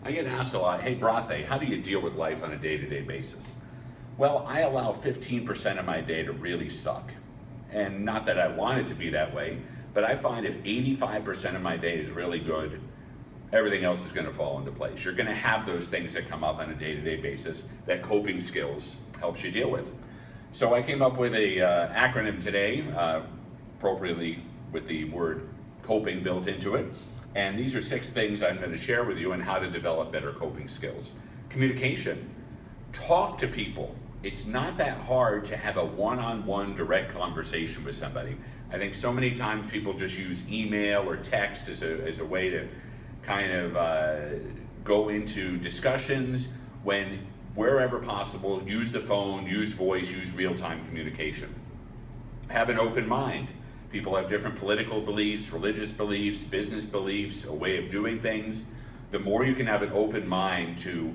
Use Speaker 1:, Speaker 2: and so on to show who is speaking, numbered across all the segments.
Speaker 1: I get asked a lot, hey Brathe, how do you deal with life on a day-to-day basis? Well, I allow 15% of my day to really suck. And not that I want it to be that way, but I find if 85% of my day is really good, everything else is going to fall into place. You're going to have those things that come up on a day-to-day basis that coping skills helps you deal with. So I came up with a acronym today, appropriately with the word coping built into it. And these are 6 things I'm going to share with you on how to develop better coping skills. Communication. Talk to people. It's not that hard to have a one-on-one direct conversation with somebody. I think so many times people just use email or text as a way to kind of go into discussions, when wherever possible, use the phone, use voice, use real-time communication. Have an open mind. People have different political beliefs, religious beliefs, business beliefs, a way of doing things. The more you can have an open mind to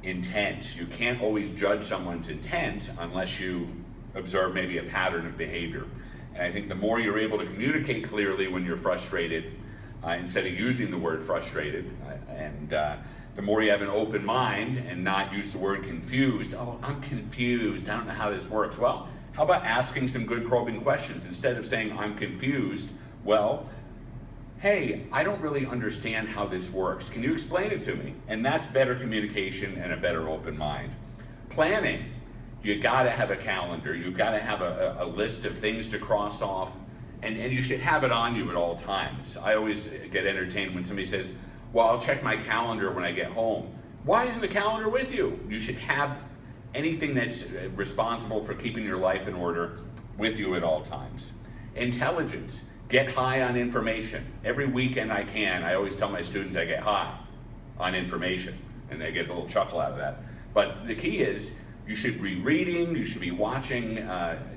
Speaker 1: intent. You can't always judge someone's intent unless you observe maybe a pattern of behavior. And I think the more you're able to communicate clearly when you're frustrated, instead of using the word frustrated, and the more you have an open mind and not use the word confused. Oh, I'm confused, I don't know how this works. Well, how about asking some good probing questions? Instead of saying, I'm confused, well, hey, I don't really understand how this works. Can you explain it to me? And that's better communication and a better open mind. Planning. You gotta have a calendar. You've gotta have a list of things to cross off, and you should have it on you at all times. I always get entertained when somebody says, well, I'll check my calendar when I get home. Why isn't the calendar with you? You should have anything that's responsible for keeping your life in order with you at all times. Intelligence. Get high on information. Every weekend I always tell my students I get high on information, and they get a little chuckle out of that. But the key is, you should be reading, you should be watching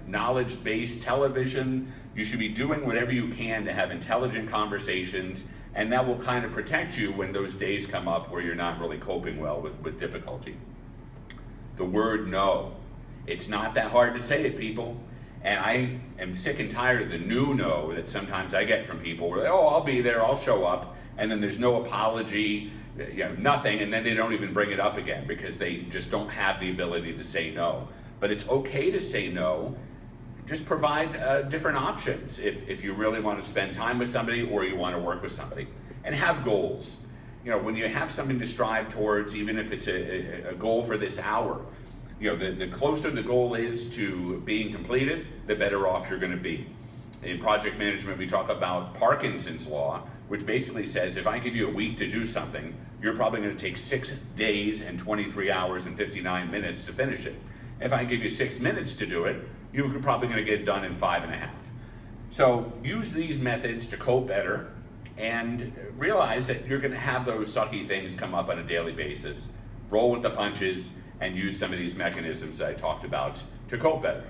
Speaker 1: knowledge-based television, you should be doing whatever you can to have intelligent conversations, and that will kind of protect you when those days come up where you're not really coping well with difficulty. The word no. It's not that hard to say it, people. And I am sick and tired of the new no that sometimes I get from people where, oh, I'll be there, I'll show up, and then there's no apology, nothing, and then they don't even bring it up again because they just don't have the ability to say no. But it's okay to say no. Just provide different options if you really want to spend time with somebody or you want to work with somebody. And have goals. When you have something to strive towards, even if it's a goal for this hour, the closer the goal is to being completed, the better off you're going to be. In project management, we talk about Parkinson's law, which basically says if I give you a week to do something, you're probably going to take 6 days and 23 hours and 59 minutes to finish it. If I give you 6 minutes to do it, you're probably going to get it done in 5.5. So use these methods to cope better and realize that you're going to have those sucky things come up on a daily basis. Roll with the punches and use some of these mechanisms that I talked about to cope better.